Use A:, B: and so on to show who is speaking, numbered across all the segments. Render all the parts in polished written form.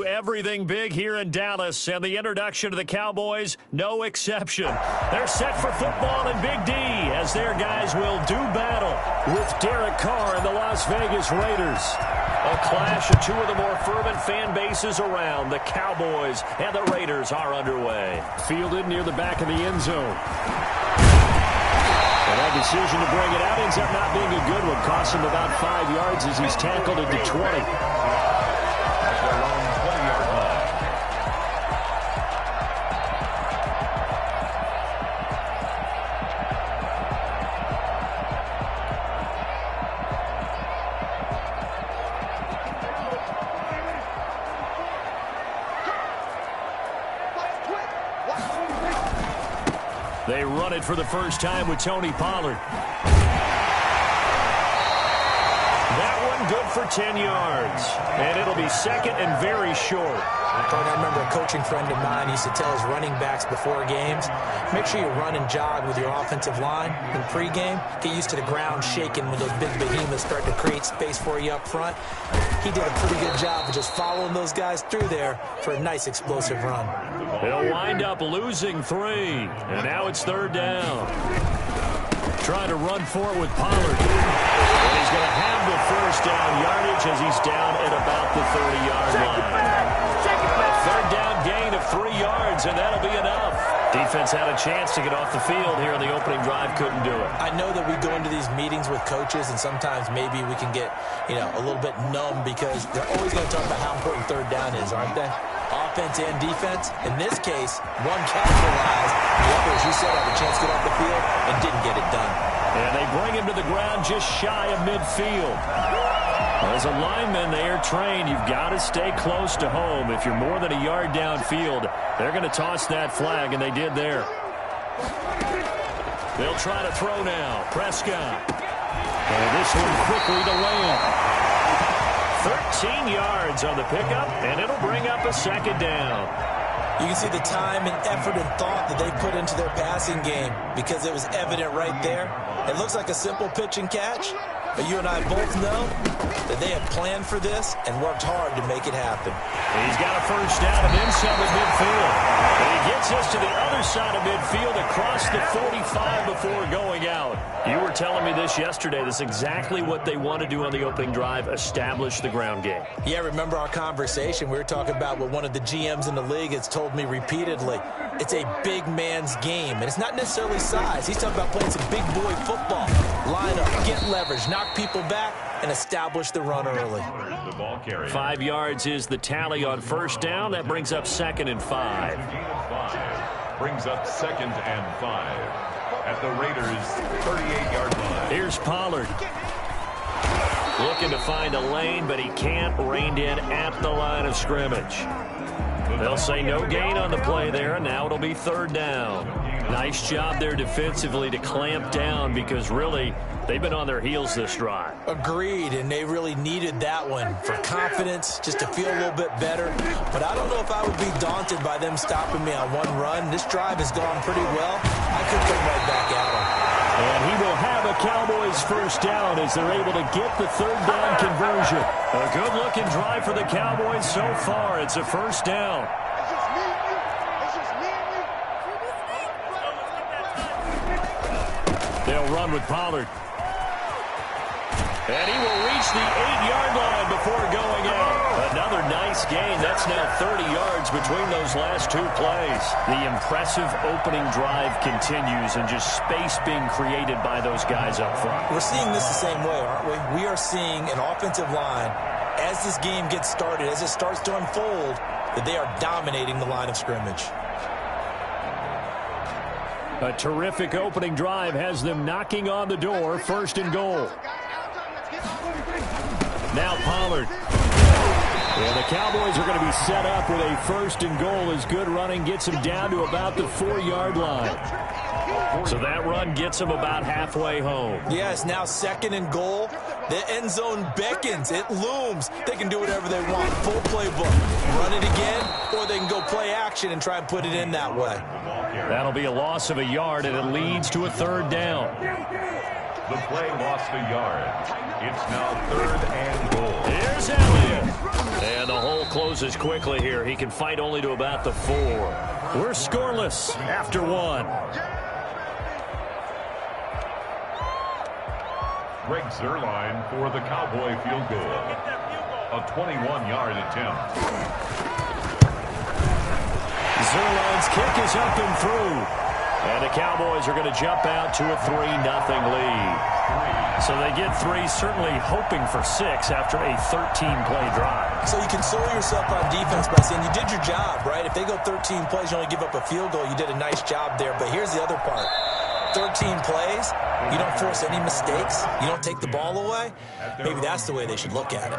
A: Everything big here in Dallas, and the introduction to the Cowboys, no exception. They're set for football in Big D as their guys will do battle with Derek Carr and the Las Vegas Raiders. A clash of two of the more fervent fan bases around. The Cowboys and the Raiders are underway. Fielded near the back of the end zone. And that decision to bring it out ends up not being a good one. Costs him about 5 yards as he's tackled at the 20. They run it for the first time with Tony Pollard. That one good for 10 yards. And it'll be second and very short.
B: I remember a coaching friend of mine used to tell his running backs before games, make sure you run and jog with your offensive line in pregame. Get used to the ground shaking when those big behemoths start to create space for you up front. He did a pretty good job of just following those guys through there for a nice explosive run.
A: They'll wind up losing 3. And now it's third down. Trying to run for it with Pollard. And he's going to have the first down yardage as he's down at about the 30-yard line. A third down gain of 3 yards, and that'll be enough. Defense had a chance to get off the field here on the opening drive, couldn't do it.
B: I know that we go into these meetings with coaches, and sometimes maybe we can get, a little bit numb because they're always going to talk about how important third down is, aren't they? Offense and defense. In this case, one capitalized, the other, as you said, had a chance to get off the field and didn't get it done.
A: And they bring him to the ground just shy of midfield. As a lineman, they are trained. You've got to stay close to home. If you're more than a yard downfield, they're going to toss that flag, and they did there. They'll try to throw now. Prescott. And this one quickly to land. 13 yards on the pickup, and it'll bring up a second down.
B: You can see the time and effort and thought that they put into their passing game because it was evident right there. It looks like a simple pitch and catch, but you and I both know that they had planned for this and worked hard to make it happen.
A: He's got a first down and then some at midfield. And he gets us to the other side of midfield across the 45 before going out. You were telling me this yesterday. This is exactly what they want to do on the opening drive, establish the ground game.
B: Yeah, remember our conversation? We were talking about what one of the GMs in the league has told me repeatedly. It's a big man's game, and it's not necessarily size. He's talking about playing some big boy football. Line up, get leverage, knock people back, and establish the run early.
A: 5 yards is the tally on first down. That brings up 2nd and 5.
C: Brings up 2nd and 5 at the Raiders' 38-yard line.
A: Here's Pollard. Looking to find a lane, but he can't. Reined in at the line of scrimmage. They'll say no gain on the play there, and now it'll be third down. Nice job there defensively to clamp down because really they've been on their heels this drive.
B: Agreed, and they really needed that one for confidence, just to feel a little bit better. But I don't know if I would be daunted by them stopping me on one run. This drive has gone pretty well. I could come right back at them.
A: And he will have a Cowboys first down as they're able to get the third down conversion. A good-looking drive for the Cowboys so far. It's a first down. They'll run with Pollard. And he will reach the 8-yard line before going out. Another nice gain. That's now 30 yards between those last 2 plays. The impressive opening drive continues and just space being created by those guys up front.
B: We're seeing this the same way, aren't we? We are seeing an offensive line, as this game gets started, as it starts to unfold, that they are dominating the line of scrimmage.
A: A terrific opening drive has them knocking on the door. 1st and goal. Now Pollard. And the Cowboys are going to be set up with a 1st and goal as good running gets them down to about the 4-yard line. So that run gets them about halfway home.
B: Yeah, it's now 2nd and goal. The end zone beckons. It looms. They can do whatever they want. Full playbook. Run it again, or they can go play action and try and put it in that way.
A: That'll be a loss of a yard, and it leads to a third down.
C: The play lost a yard. It's now 3rd and goal.
A: Here's Elliott. And the hole closes quickly here. He can fight only to about the 4. We're scoreless after 1.
C: Greg Zuerlein for the Cowboy field goal. A 21-yard attempt.
A: Zuerlein's kick is up and through. And the Cowboys are going to jump out to a 3-0 lead. So they get 3, certainly hoping for 6 after a 13-play drive.
B: So you console yourself on defense by saying you did your job, right? If they go 13 plays, you only give up a field goal, you did a nice job there. But here's the other part. 13 plays, you don't force any mistakes, you don't take the ball away. Maybe that's the way they should look at it.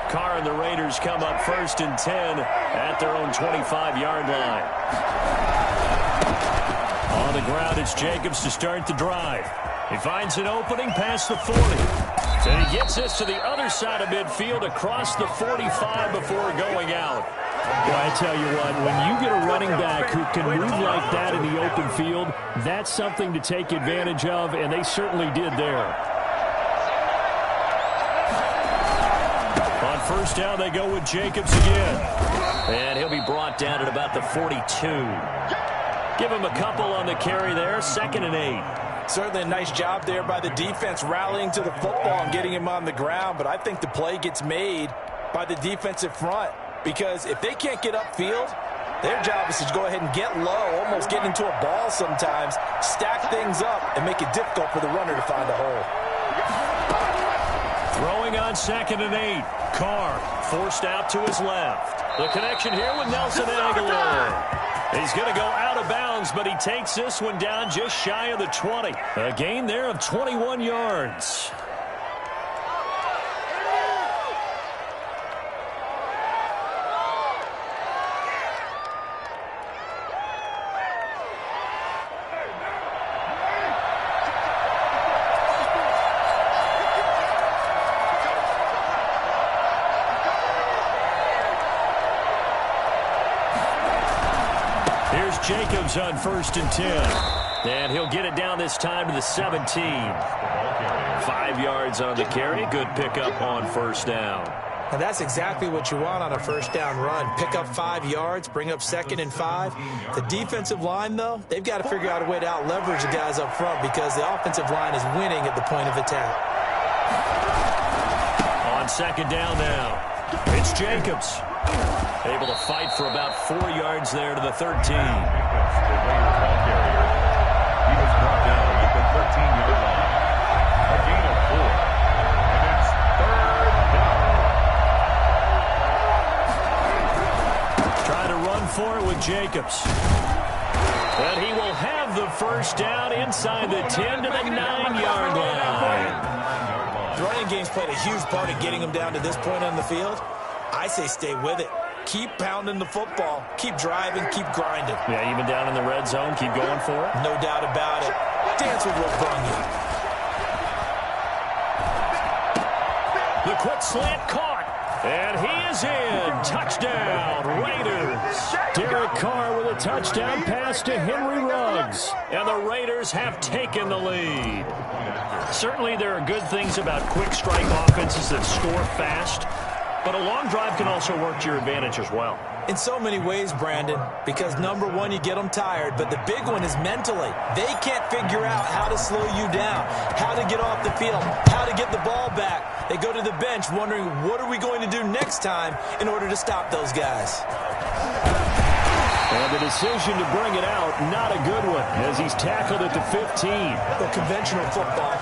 A: Carr and the Raiders come up 1st and 10 at their own 25-yard line. On the ground, it's Jacobs to start the drive. He finds an opening past the 40. And he gets this to the other side of midfield across the 45 before going out. Well, I tell you what, when you get a running back who can move like that in the open field, that's something to take advantage of, and they certainly did there. On 1st down, they go with Jacobs again. And he'll be brought down at about the 42. Give him a couple on the carry there, 2nd and 8.
B: Certainly a nice job there by the defense rallying to the football and getting him on the ground, but I think the play gets made by the defensive front because if they can't get upfield, their job is to go ahead and get low, almost get into a ball sometimes, stack things up, and make it difficult for the runner to find a hole.
A: Throwing on 2nd and 8. Carr forced out to his left. The connection here with Nelson Aguilar. He's going to go out of bounds, but he takes this one down just shy of the 20. A gain there of 21 yards. Jacobs on 1st and 10. And he'll get it down this time to the 17. 5 yards on the carry. Good pickup on 1st down.
B: And that's exactly what you want on a 1st down run. Pick up 5 yards, bring up 2nd and 5. The defensive line, though, they've got to figure out a way to out-leverage the guys up front because the offensive line is winning at the point of attack.
A: On 2nd down now, it's Jacobs. Able to fight for about 4 yards there to the 13.
C: The Raiders ball carrier. He was brought down at the 13-yard line. A gain of 4. And it's 3rd down.
A: Trying to run for it with Jacobs. But he will have the 1st down inside the 10 to the 9-yard line.
B: The running game's played a huge part in getting him down to this point on the field. I say stay with it. Keep pounding the football. Keep driving. Keep grinding.
A: Yeah, even down in the red zone, keep going for it.
B: No doubt about it. Dance with what brung you.
A: The quick slant caught. And he is in. Touchdown, Raiders. Derek Carr with a touchdown pass to Henry Ruggs. And the Raiders have taken the lead. Certainly there are good things about quick strike offenses that score fast. But a long drive can also work to your advantage as well.
B: In so many ways, Brandon, because number one, you get them tired, but the big one is mentally. They can't figure out how to slow you down, how to get off the field, how to get the ball back. They go to the bench wondering, what are we going to do next time in order to stop those guys?
A: And the decision to bring it out, not a good one, as he's tackled at the 15.
B: Well, conventional football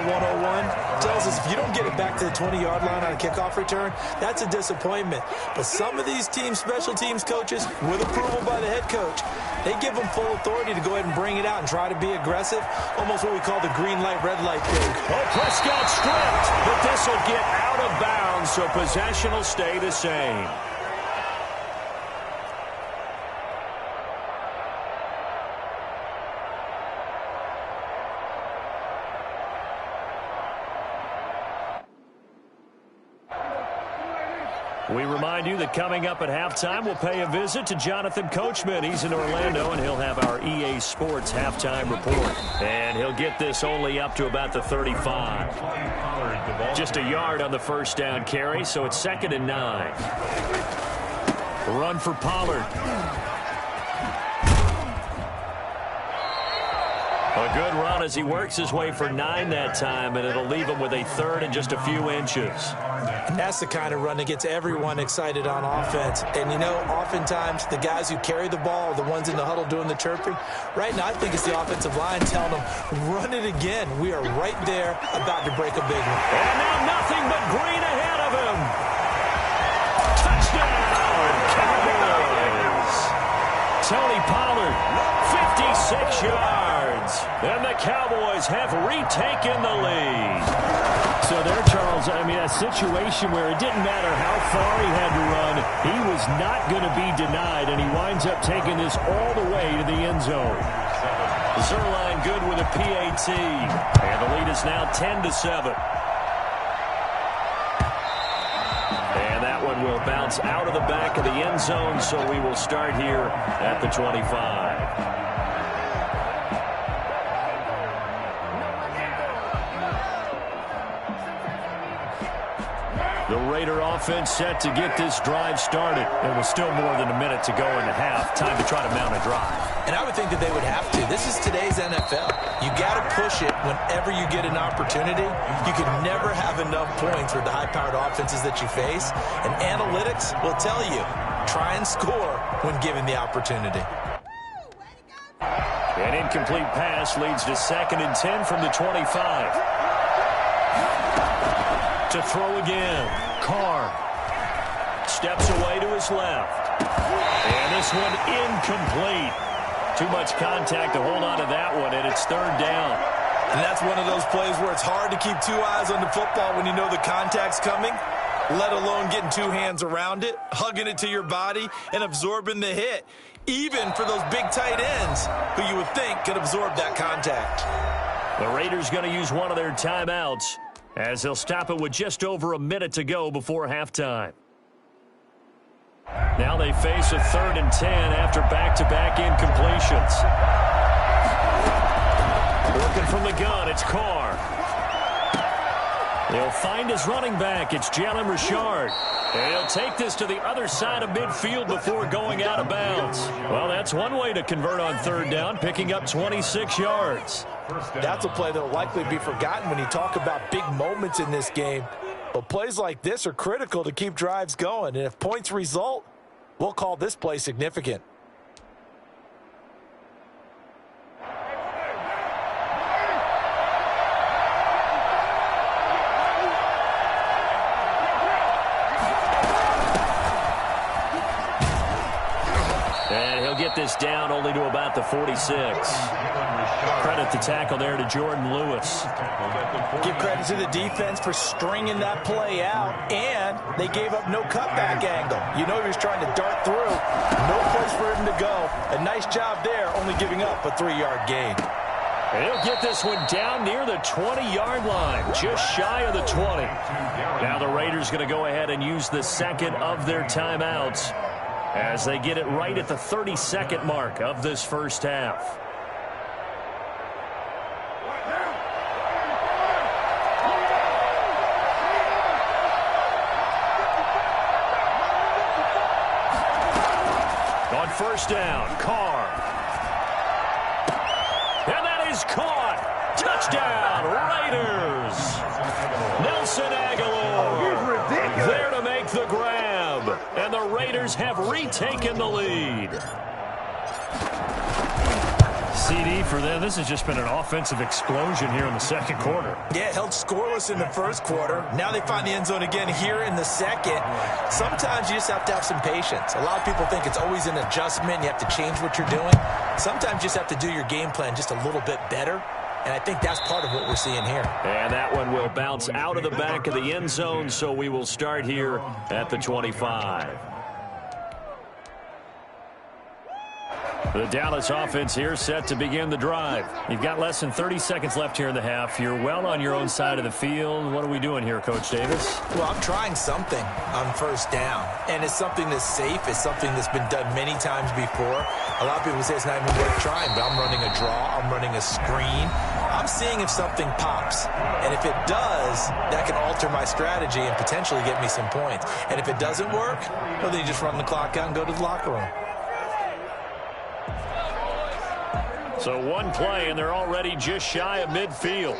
B: 101, tells us if you don't get it back to the 20-yard line on a kickoff return, that's a disappointment. But some of these teams, special teams coaches, with approval by the head coach, they give them full authority to go ahead and bring it out and try to be aggressive, almost what we call the green light, red light thing.
A: Oh, Prescott stripped, but this will get out of bounds, so possession will stay the same. We remind you that coming up at halftime, we'll pay a visit to Jonathan Coachman. He's in Orlando, and he'll have our EA Sports halftime report. And he'll get this only up to about the 35. Just a yard on the first down carry, so it's 2nd and 9. Run for Pollard. A good run as he works his way for 9 that time, and it'll leave him with a 3rd and just a few inches.
B: And that's the kind of run that gets everyone excited on offense. And, you know, oftentimes the guys who carry the ball are the ones in the huddle doing the chirping. Right now, I think it's the offensive line telling them, run it again. We are right there about to break a big one.
A: And now nothing but green ahead of him. Touchdown, Cowboys. Tony Pollard, 56 yards. And the Cowboys have retaken the lead.
D: So there, Charles, I mean, a situation where it didn't matter how far he had to run, he was not going to be denied, and he winds up taking this all the way to the end zone.
A: Zerline good with a PAT. And the lead is now 10-7. And that one will bounce out of the back of the end zone, so we will start here at the 25. The Raider offense set to get this drive started. And with still more than a minute to go in the half, time to try to mount a drive.
B: And I would think that they would have to. This is today's NFL. You got to push it whenever you get an opportunity. You can never have enough points with the high-powered offenses that you face. And analytics will tell you, try and score when given the opportunity.
A: An incomplete pass leads to 2nd and 10 from the 25. To throw again. Carr steps away to his left. And this one incomplete. Too much contact to hold on to that one, and it's 3rd down.
B: And that's one of those plays where it's hard to keep 2 eyes on the football when you know the contact's coming, let alone getting 2 hands around it, hugging it to your body, and absorbing the hit, even for those big tight ends who you would think could absorb that contact.
A: The Raiders going to use one of their timeouts, as they'll stop it with just over a minute to go before halftime. Now they face a 3rd and 10 after back-to-back incompletions. Working from the gun, it's Carr. He'll find his running back. It's Jalen Richard. And he'll take this to the other side of midfield before going out of bounds. Well, that's one way to convert on 3rd down, picking up 26 yards.
B: That's a play that will likely be forgotten when you talk about big moments in this game. But plays like this are critical to keep drives going. And if points result, we'll call this play significant.
A: And he'll get this down only to about the 46. Credit the tackle there to Jordan Lewis.
B: Give credit to the defense for stringing that play out, and they gave up no cutback angle. You know he was trying to dart through. No place for him to go. A nice job there, only giving up a 3-yard gain.
A: And he'll get this one down near the 20-yard line, just shy of the 20. Now the Raiders going to go ahead and use the 2nd of their timeouts as they get it right at the 32nd mark of this first half. On first down, Carr. And that is caught. Touchdown, Raiders. Nelson Aguilar there to make the grab. And the Raiders have retaken the lead.
D: CD for them. This has just been an offensive explosion here in the 2nd quarter.
B: Yeah, held scoreless in the 1st quarter. Now they find the end zone again here in the 2nd. Sometimes you just have to have some patience. A lot of people think it's always an adjustment. You have to change what you're doing. Sometimes you just have to do your game plan just a little bit better. And I think that's part of what we're seeing here.
A: And that one will bounce out of the back of the end zone, so we will start here at the 25.
D: The Dallas offense here set to begin the drive. You've got less than 30 seconds left here in the half. You're well on your own side of the field. What are we doing here, Coach Davis?
B: Well, I'm trying something on first down, and it's something that's safe. It's something that's been done many times before. A lot of people say it's not even worth trying, but I'm running a draw. I'm running a screen. I'm seeing if something pops, and if it does, that can alter my strategy and potentially get me some points. And if it doesn't work, well, then you just run the clock out and go to the locker room.
D: So one play, and they're already just shy of midfield.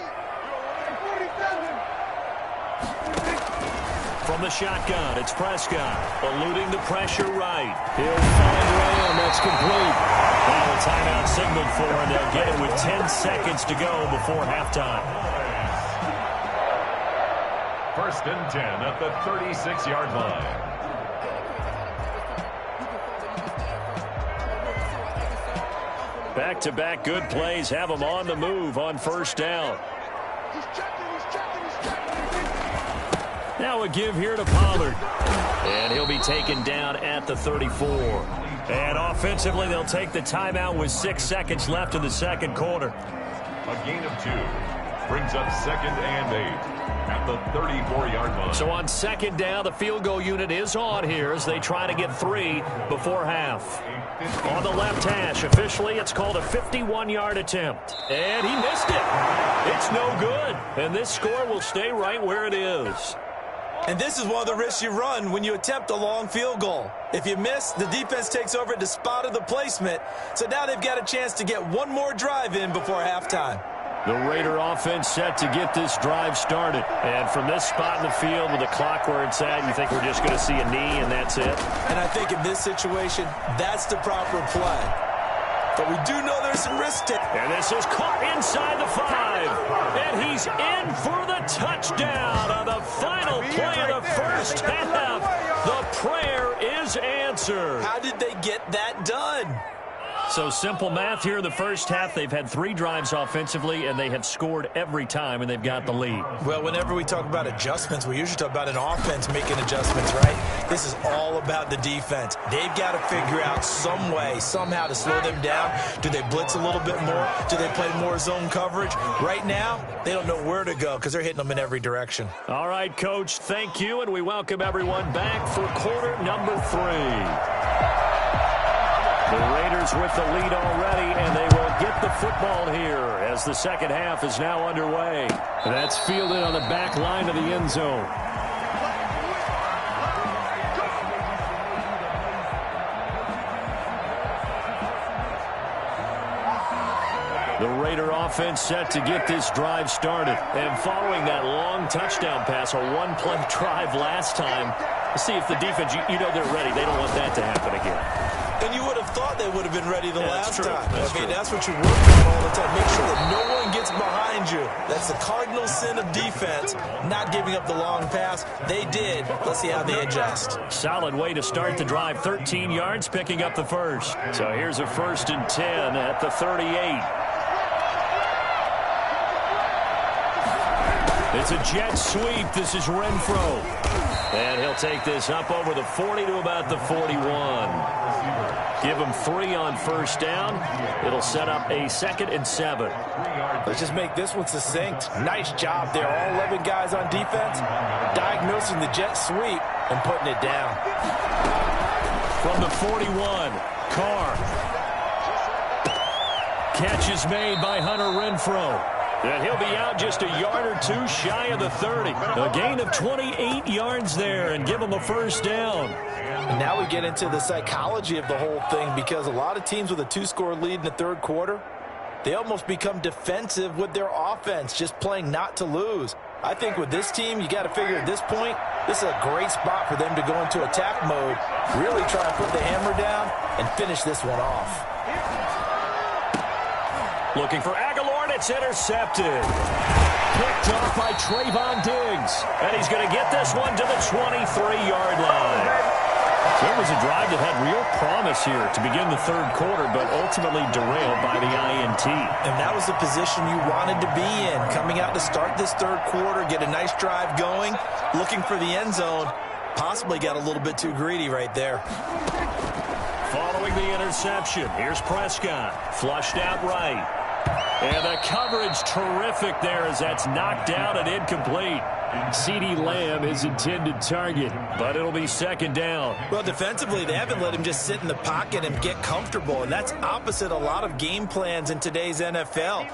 D: From the shotgun, it's Prescott, eluding the pressure right. He'll find Ram, that's complete. Final timeout signaled for, and they'll get it with 10 seconds to go before halftime.
C: First and 10 at the 36-yard line.
D: Back-to-back good plays have them on the move on first down. Now a give here to Pollard. And he'll be taken down at the 34. And offensively, they'll take the timeout with 6 seconds left in the second quarter.
C: A gain of 2 brings up 2nd and 8 at the 34-yard line.
D: So on second down, the field goal unit is on here as they try to get 3 before half. On the left hash, officially, it's called a 51-yard attempt. And he missed it. It's no good. And this score will stay right where it is.
B: And this is one of the risks you run when you attempt a long field goal. If you miss, the defense takes over at the spot of the placement. So now they've got a chance to get one more drive in before halftime.
D: The Raider offense set to get this drive started. And from this spot in the field with the clock where it's at, you think we're just going to see a knee and that's it?
B: And I think in this situation, that's the proper play. But we do know there's some risk to it.
D: And this is caught inside the 5. And he's in for the touchdown on the final play of the first half. The prayer is answered.
B: How did they get that done?
D: So simple math here in the first half. They've had 3 drives offensively, and they have scored every time, and they've got the lead.
B: Well, whenever we talk about adjustments, we usually talk about an offense making adjustments, right? This is all about the defense. They've got to figure out some way, somehow to slow them down. Do they blitz a little bit more? Do they play more zone coverage? Right now, they don't know where to go because they're hitting them in every direction.
D: All right, Coach, thank you, and we welcome everyone back for quarter number 3. The Raiders with the lead already, and they will get the football here as the second half is now underway. And that's fielded on the back line of the end zone. The Raider offense set to get this drive started. And following that long touchdown pass, a one-play drive last time, let's see if the defense, you know they're ready. They don't want that to happen again.
B: And you would have thought they would have been ready the last time.
D: That's
B: what you work on all the time. Make sure that no one gets behind you. That's the cardinal sin of defense, not giving up the long pass. They did. Let's see how they adjust.
D: Solid way to start the drive. 13 yards, picking up the first. So here's a 1st and 10 at the 38. It's a jet sweep. This is Renfro. And he'll take this up over the 40 to about the 41. Give him 3 on first down. It'll set up a 2nd and 7.
E: Let's just make this one succinct. Nice job there. All 11 guys on defense diagnosing the jet sweep and putting it down.
D: From the 41, Carr. Catch is made by Hunter Renfro. And he'll be out just a yard or 2 shy of the 30. A gain of 28 yards there and give him a first down.
E: And now we get into the psychology of the whole thing, because a lot of teams with a 2-score lead in the third quarter, they almost become defensive with their offense, just playing not to lose. I think with this team, you got to figure at this point, this is a great spot for them to go into attack mode, really try to put the hammer down and finish this one off.
D: Looking for Aguilar, and it's intercepted. Picked off by Trayvon Diggs. And he's going to get this one to the 23-yard line. So it was a drive that had real promise here to begin the third quarter, but ultimately derailed by the INT.
B: And that was the position you wanted to be in, coming out to start this third quarter, get a nice drive going, looking for the end zone. Possibly got a little bit too greedy right there.
A: Following the interception, here's Prescott. Flushed out right. And the coverage terrific there as that's knocked down and incomplete. CeeDee Lamb his intended target, but it'll be second down.
B: Well, defensively, they haven't let him just sit in the pocket and get comfortable, and that's opposite a lot of game plans in today's NFL.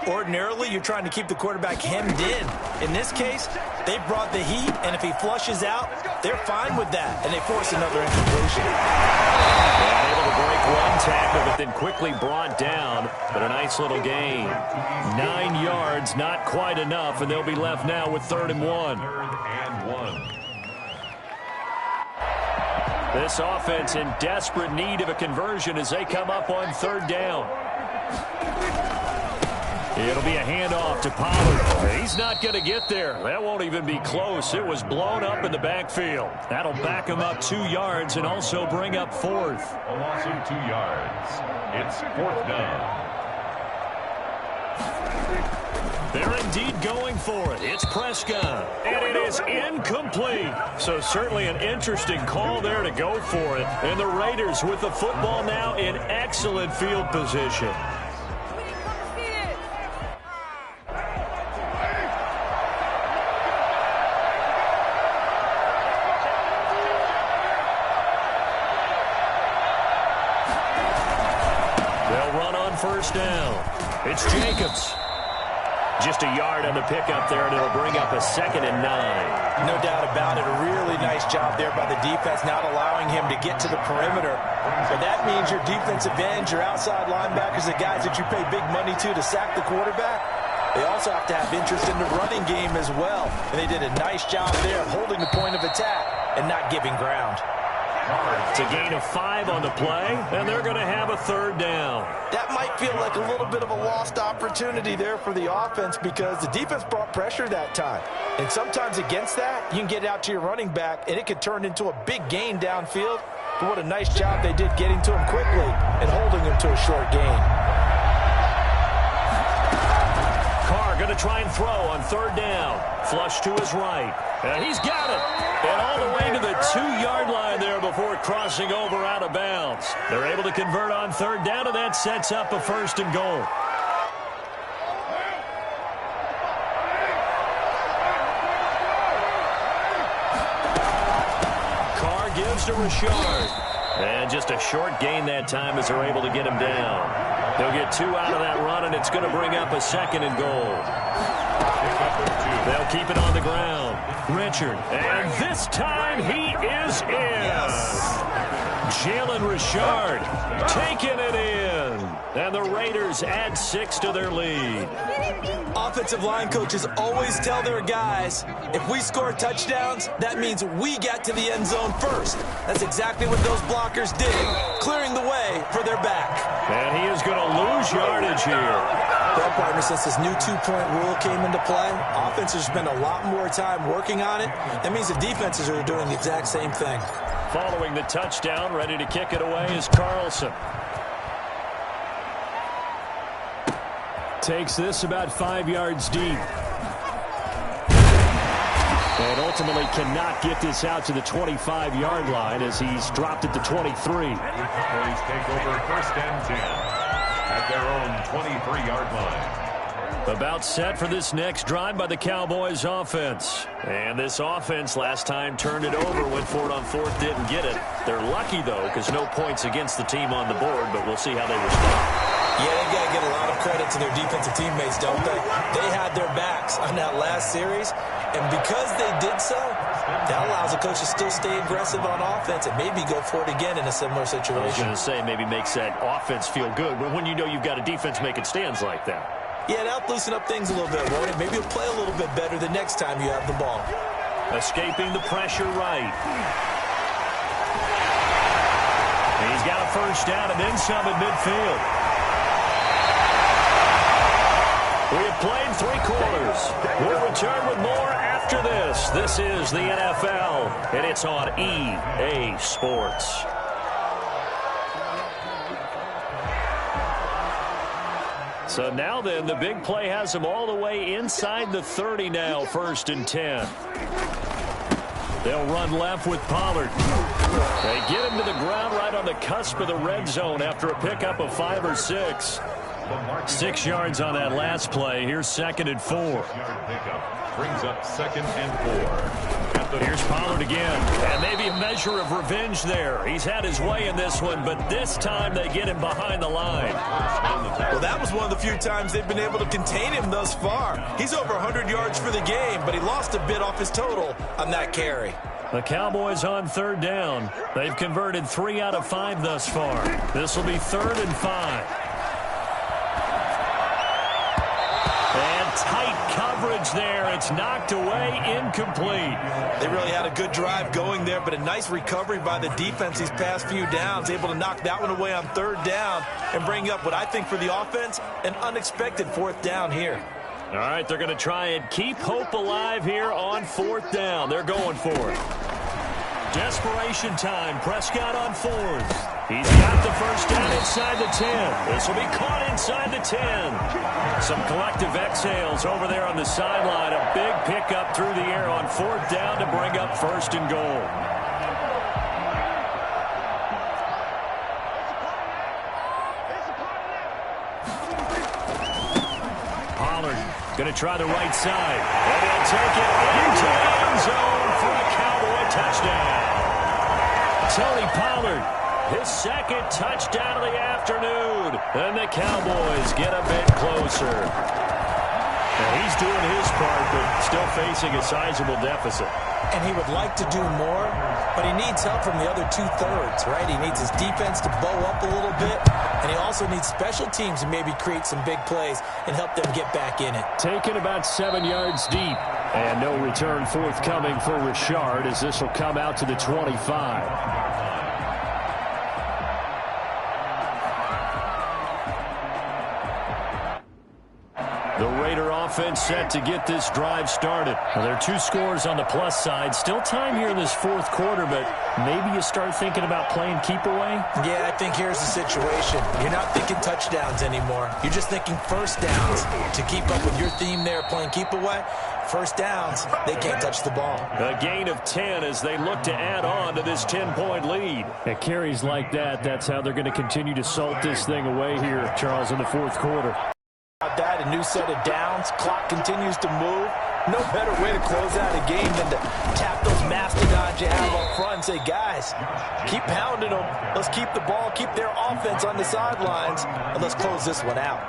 B: Ordinarily, you're trying to keep the quarterback hemmed in. In this case, they brought the heat, and if he flushes out, they're fine with that, and they force another incompletion.
A: Able to break one tackle, but then quickly brought down, but a nice little gain. 9 yards, not quite enough, and they'll be left now with 3rd and 1.
C: 3rd and 1.
A: This offense in desperate need of a conversion as they come up on 3rd down. It'll be a handoff to Pollard. He's not going to get there. That won't even be close. It was blown up in the backfield. That'll back him up 2 yards and also bring up 4th.
C: A loss of 2 yards. It's 4th down.
A: They're indeed going for it. It's Prescott. And it is incomplete. So certainly an interesting call there to go for it. And the Raiders with the football now in excellent field position. First down. It's Jacobs. Just a yard on the pickup there, and it'll bring up a 2nd and 9.
B: No doubt about it. A really nice job there by the defense, not allowing him to get to the perimeter. But that means your defensive ends, your outside linebackers, the guys that you pay big money to sack the quarterback, they also have to have interest in the running game as well. And they did a nice job there holding the point of attack and not giving ground.
A: It's a gain of 5 on the play, and they're going to have a 3rd down.
B: That might feel like a little bit of a lost opportunity there for the offense because the defense brought pressure that time. And sometimes against that, you can get out to your running back, and it could turn into a big gain downfield. But what a nice job they did getting to him quickly and holding him to a short gain.
A: Carr going to try and throw on 3rd down. Flush to his right. And he's got it. And all the way to the 2-yard line there before crossing over out of bounds. They're able to convert on 3rd down, and that sets up a 1st and goal. Carr gives to Richard. And just a short gain that time as they're able to get him down. They'll get 2 out of that run, and it's going to bring up a 2nd and goal. They'll keep it on the ground. Richard, and this time he is in. Yes. Jalen Richard taking it in. And the Raiders add 6 to their lead.
B: Offensive line coaches always tell their guys, if we score touchdowns, that means we got to the end zone first. That's exactly what those blockers did, clearing the way for their back.
A: And he is going to lose yardage here.
B: Well, partner, since this new 2-point rule came into play, offenses spend a lot more time working on it. That means the defenses are doing the exact same thing.
A: Following the touchdown, ready to kick it away is Carlson. Takes this about 5 yards deep. And ultimately cannot get this out to the 25-yard line as he's dropped it to 23.
C: Boys take over 1st and 10 at their own 23-yard line.
A: About set for this next drive by the Cowboys offense. And this offense last time turned it over, went for it on 4th, didn't get it. They're lucky, though, because no points against the team on the board, but we'll see how they respond.
B: Yeah, they got to get a lot of credit to their defensive teammates, don't they? They had their backs on that last series, and because they did so, that allows the coach to still stay aggressive on offense and maybe go for it again in a similar situation.
A: I was going to say, maybe makes that offense feel good, but when you know you've got a defense making stands like that.
B: Yeah, that'll loosen up things a little bit, won't it? Maybe you'll play a little bit better the next time you have the ball.
A: Escaping the pressure right. He's got a 1st down and then some at midfield. We have played 3 quarters. We'll return with more after this. This is the NFL, and it's on EA Sports. So now then, the big play has them all the way inside the 30 now, 1st and 10. They'll run left with Pollard.
D: They get him to the ground right on the cusp of the red zone after a pickup of 5 or 6. 6 yards on that last play. Here's 2nd and 4.
C: Brings up 2nd and 4.
D: Here's Pollard again. And maybe a measure of revenge there. He's had his way in this one, but this time they get him behind the line.
E: Well, that was one of the few times they've been able to contain him thus far. He's over 100 yards for the game, but he lost a bit off his total on that carry.
D: The Cowboys on 3rd down. They've converted 3 out of 5 thus far. This will be 3rd and 5. And tight coverage there. It's knocked away, incomplete.
E: They really had a good drive going there, but a nice recovery by the defense these past few downs, able to knock that one away on 3rd down and bring up what I think for the offense, an unexpected 4th down here.
D: All right, they're going to try and keep hope alive here on 4th down. They're going for it. Desperation time. Prescott on 4th. He's got the first down inside the 10. This will be caught inside the 10. Some collective exhales over there on the sideline. A big pickup through the air on 4th down to bring up 1st and goal. Pollard going to try the right side. And he'll take it into the end zone for a Cowboy touchdown. Tony Pollard, his 2nd touchdown of the afternoon. And the Cowboys get a bit closer. Now he's doing his part, but still facing a sizable deficit.
B: And he would like to do more, but he needs help from the other 2/3, right? He needs his defense to bow up a little bit, and he also needs special teams to maybe create some big plays and help them get back in it.
D: Taken about 7 yards deep. And no return forthcoming for Richard as this will come out to the 25. The Raider offense set to get this drive started. Well, there are 2 scores on the plus side. Still time here in this 4th quarter, but maybe you start thinking about playing keep away?
B: Yeah, I think here's the situation. You're not thinking touchdowns anymore. You're just thinking 1st downs. To keep up with your theme there, playing keep away, 1st downs, they can't touch the ball.
D: A gain of 10 as they look to add on to this 10-point lead. At carries like that, that's how they're going to continue to salt this thing away here, Charles, in the 4th quarter.
E: That, a new set of downs. Clock continues to move. No better way to close out a game than to tap those mastodons you have up front and say, guys, keep pounding them. Let's keep the ball, keep their offense on the sidelines, and let's close this one out.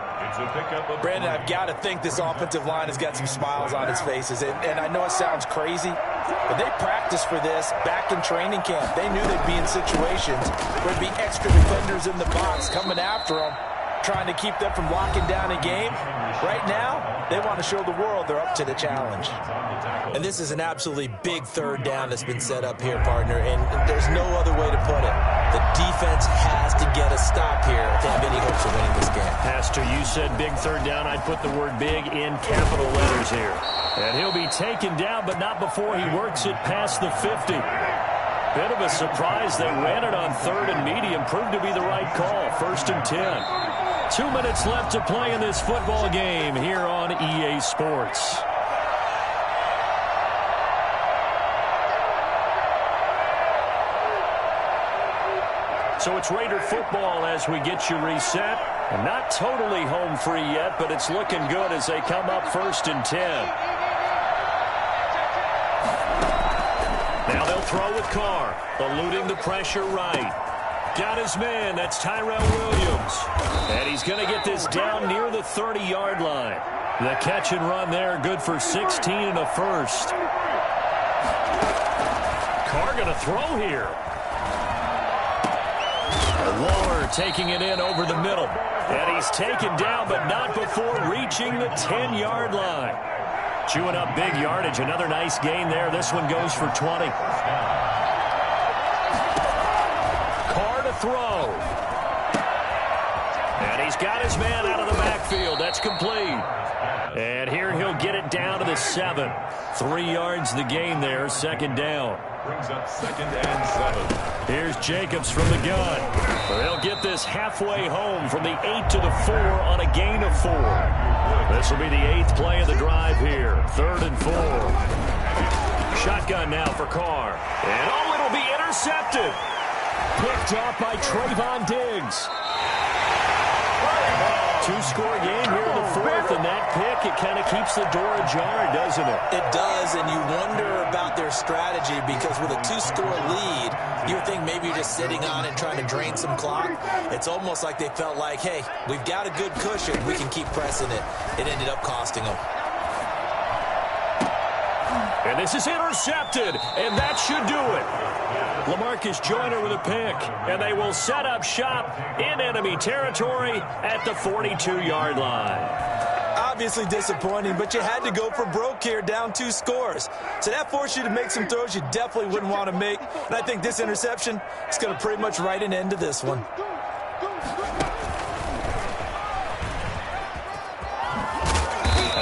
E: Brandon, I've got to think this offensive line has got some smiles on its faces. And I know it sounds crazy, but they practiced for this back in training camp. They knew they'd be in situations where there'd be extra defenders in the box coming after them, trying to keep them from locking down a game. Right now, they want to show the world they're up to the challenge.
B: And this is an absolutely big 3rd down that's been set up here, partner, and there's no other way to put it. The defense has to get a stop here to have any hopes of winning this game.
D: Pastor, you said big 3rd down. I'd put the word big in capital letters here. And he'll be taken down, but not before he works it past the 50. Bit of a surprise. They ran it on 3rd and medium. Proved to be the right call. 1st and 10. 2 minutes left to play in this football game here on EA Sports. So it's Raider football as we get you reset. And not totally home free yet, but it's looking good as they come up 1st and 10. Now they'll throw with Carr, eluding the pressure right. Got his man, that's Tyrell Williams. And he's going to get this down near the 30-yard line. The catch and run there, good for 16 and a 1st. Carr going to throw here. Waller taking it in over the middle. And he's taken down, but not before reaching the 10-yard line. Chewing up big yardage. Another nice gain there. This one goes for 20. Carr to throw. And he's got his man out of the backfield. That's complete. And here he'll get it down to the 7. 3 yards the gain there. 2nd down.
C: Brings up 2nd and 7.
D: Here's Jacobs from the gun. They'll get this halfway home from the 8 to the 4 on a gain of 4. This will be the 8th play of the drive here. 3rd and 4. Shotgun now for Carr. And it'll be intercepted. intercepted. Picked off by Trayvon Diggs. Two-score game here in the fourth, and that pick, it kind of keeps the door ajar, doesn't it?
B: It does, and you wonder about their strategy because with a two-score lead, you would think maybe you're just sitting on it trying to drain some clock. It's almost like they felt like, hey, we've got a good cushion. We can keep pressing it. It ended up costing them.
D: And this is intercepted, and that should do it. LaMarcus Joyner with a pick, and they will set up shop in enemy territory at the 42-yard line.
B: Obviously disappointing, but you had to go for broke here, down 2 scores. So that forced you to make some throws you definitely wouldn't want to make. And I think this interception is going to pretty much write an end to this one.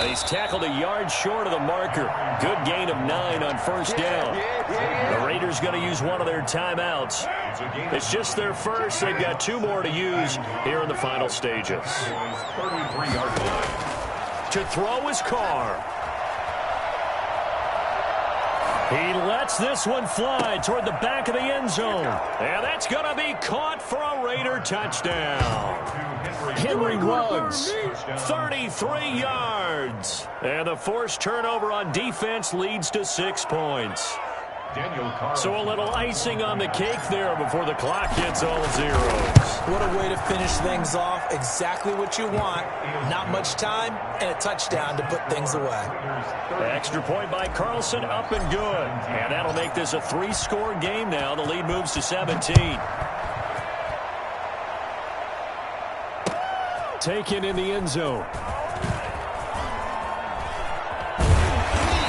D: He's tackled a yard short of the marker. Good gain of 9 on first down. The Raiders going to use one of their timeouts. It's just their first. They've got 2 more to use here in the final stages. To throw is Carr. He lets this one fly toward the back of the end zone. And that's going to be caught for a Raider touchdown. Henry Ruggs, 33 yards. And the forced turnover on defense leads to 6 points. So a little icing on the cake there before the clock hits all zeros.
B: What a way to finish things off. Exactly what you want. Not much time and a touchdown to put things away.
D: Extra point by Carlson, up and good. And that'll make this a 3-score game now. The lead moves to 17. Taken in the end zone.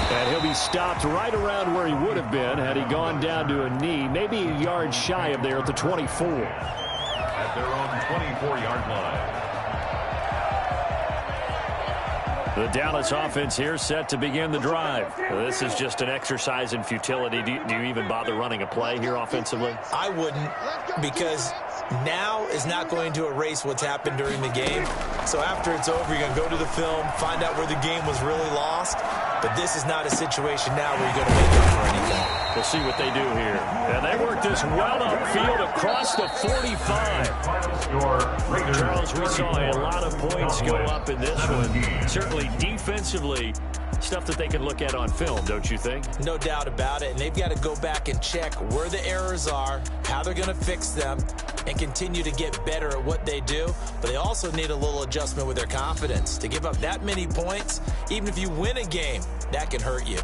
D: And he'll be stopped right around where he would have been had he gone down to a knee, maybe a yard shy of there at the 24.
C: At their own 24-yard line.
D: The Dallas offense here set to begin the drive. This is just an exercise in futility. Do you even bother running a play here offensively?
B: I wouldn't, because now is not going to erase what's happened during the game. So after it's over, you're going to go to the film, find out where the game was really lost. But this is not a situation now where you're going to make up for anything.
D: We'll see what they do here. And they work this well upfield across the 45. Charles, we saw a lot of points go up in this one. Certainly defensively, stuff that they can look at on film, don't you think?
B: No doubt about it. And they've got to go back and check where the errors are, how they're going to fix them, and continue to get better at what they do. But they also need a little adjustment with their confidence. To give up that many points, even if you win a game, that can hurt you.